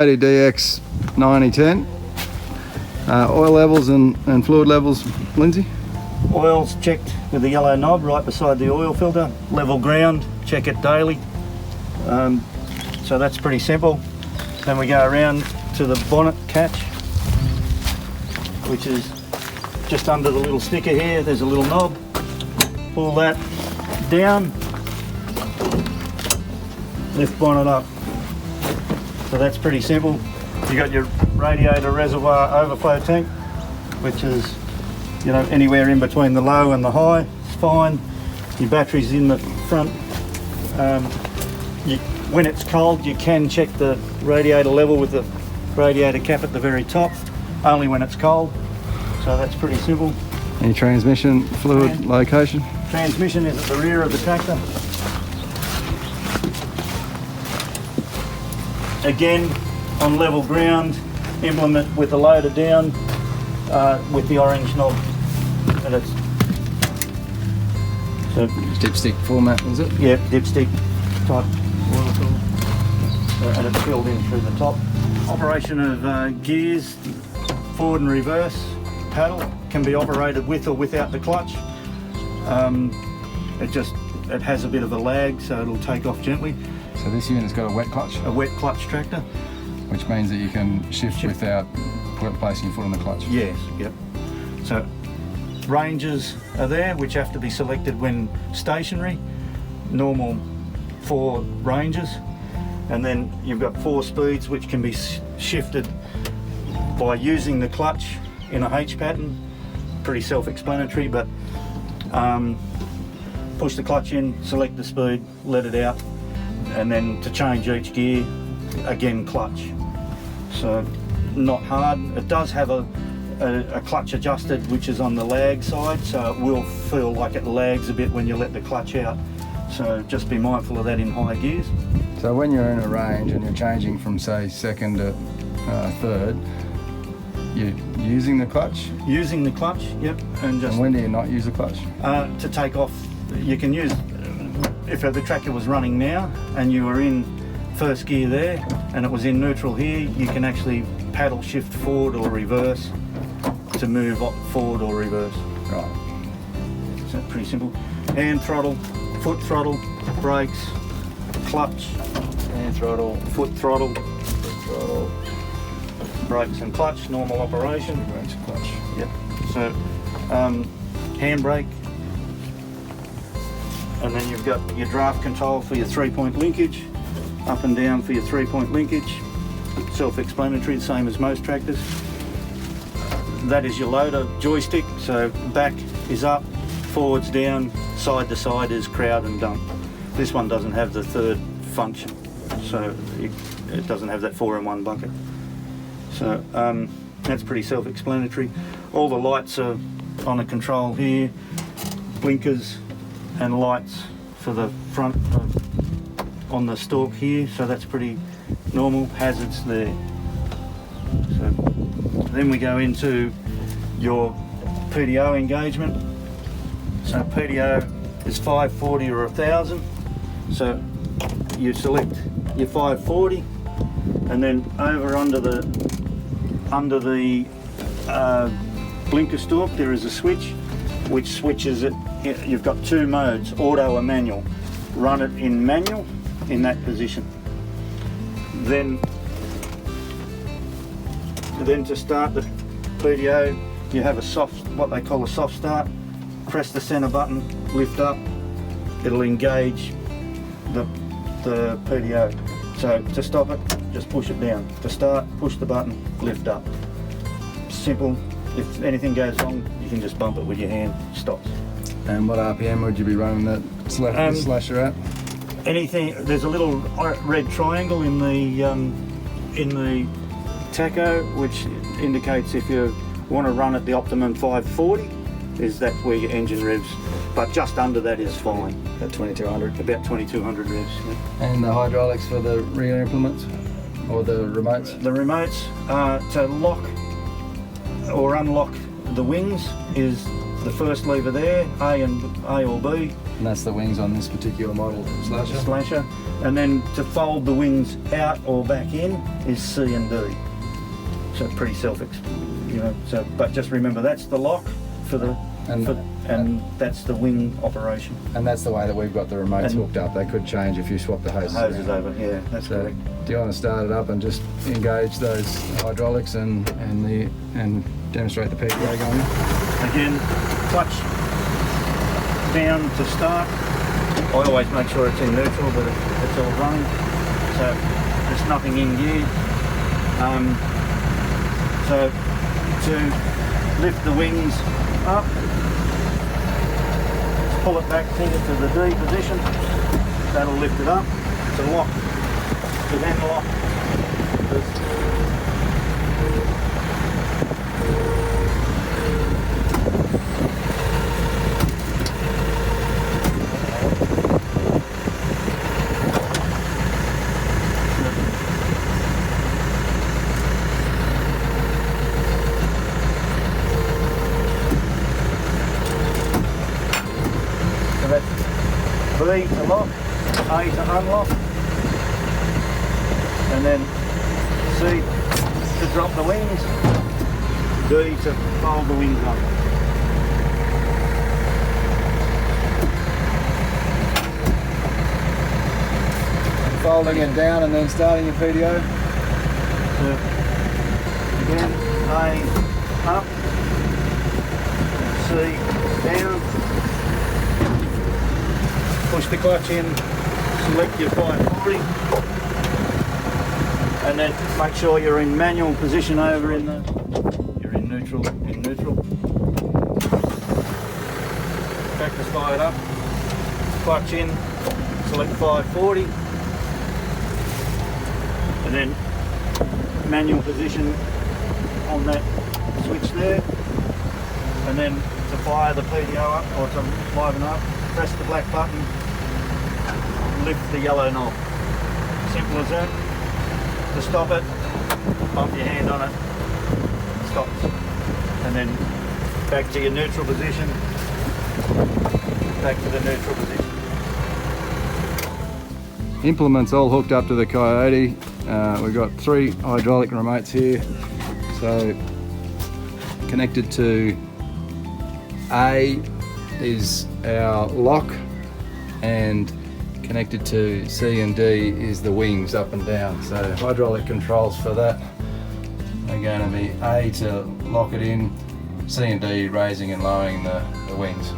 Kioti DX 9010. Oil levels and fluid levels, Lindsay? Oil's checked with the yellow knob right beside the oil filter. Level ground, check it daily. So that's pretty simple. Then we go around to the bonnet catch, which is just under the little sticker here. There's a little knob. Pull that down, lift bonnet up. So that's pretty simple. You got your radiator reservoir overflow tank, which is, you know, anywhere in between the low and the high. It's fine. Your battery's in the front. When it's cold, you can check the radiator level with the radiator cap at the very top, only when it's cold. So that's pretty simple. Any transmission fluid location? Transmission is at the rear of the tractor. Again, on level ground, implement with the loader down with the orange knob. And it's so Dipstick format, is it? yeah, dipstick type oil fill. And it's filled in through the top. Operation of gears, forward and reverse. Paddle can be operated with or without the clutch. It has a bit of a lag, so it'll take off gently. So this unit's got a wet clutch? A wet clutch tractor. Which means that you can shift without placing your foot on the clutch? Yes, yep. So ranges are there, which have to be selected when stationary. Normal 4 ranges. And then you've got 4 speeds, which can be shifted by using the clutch in a H pattern. Pretty self-explanatory, but push the clutch in, select the speed, let it out, and then to change each gear, again clutch. So not hard. It does have a clutch adjusted, which is on the lag side, so it will feel like it lags a bit when you let the clutch out. So just be mindful of that in high gears. So when you're in a range and you're changing from, say, second to third, you're using the clutch? Using the clutch, yep. And when do you not use the clutch? To take off, you can use, if the tractor was running now and you were in first gear there and it was in neutral here, you can actually paddle shift forward or reverse to move forward or reverse. Right. So pretty simple. Hand throttle, foot throttle, brakes, clutch, hand throttle, foot throttle, brakes and clutch, normal operation. Brakes and clutch. Yep. So handbrake, and then you've got your draft control for your 3-point linkage, up and down for your 3-point linkage. Self-explanatory, the same as most tractors. That is your loader joystick, so back is up, forwards down, side to side is crowd and dump. This one doesn't have the third function, so it doesn't have that 4-in-1 bucket. So that's pretty self-explanatory. All the lights are on a control here, blinkers and lights for the front on the stalk here, so that's pretty normal. Hazards there. So then we go into your PDO engagement. So PDO is 540 or 1000. So you select your 540, and then over under the blinker stalk there is a switch which switches it. You've got 2 modes, auto and manual. Run it in manual in that position. Then to start the PDO, you have what they call a soft start. Press the center button, lift up, it'll engage the PDO. So to stop it, just push it down. To start, push the button, lift up. Simple. If anything goes wrong, you can just bump it with your hand, stops. And what RPM would you be running that slasher at? Anything. There's a little red triangle in the tacho, which indicates if you want to run at the optimum 540, is that where your engine revs. But just under that is fine. About 2200? About 2200 revs, yeah. And the hydraulics for the rear implements? Or the remotes? The remotes, to lock or unlock the wings is the first lever there, A or B. And that's the wings on this particular model Slasher. And then to fold the wings out or back in is C and D. So pretty so, but just remember that's the lock for the, and that's the wing operation. And that's the way that we've got the remotes hooked up. They could change if you swap the hoses over, yeah, that's correct. Do you want to start it up and just engage those hydraulics and demonstrate the PPA going? Again, clutch down to start. I always make sure it's in neutral, but it's all running, so there's nothing in gear. So to lift the wings up, pull it back to the D position. That'll lift it up. To lock, to then lock. B to lock, A to unlock, and then C to drop the wings, D to fold the wings up. And folding it down and then starting your PDO. So again, A up, C down. Push the clutch in, select your 540, and then make sure you're in manual position over in you're in neutral, Practice fired up, clutch in, select 540, and then manual position on that switch there, and then to fire the PDO up or to liven up, press the black button, lift the yellow knob. Simple as that. To stop it, pump your hand on it, stops. And then back to your neutral position, back to the neutral position. Implements all hooked up to the Kioti. We've got 3 hydraulic remotes here. So connected to A is our lock, and connected to C and D is the wings up and down. So hydraulic controls for that are going to be A to lock it in, C and D raising and lowering the wings.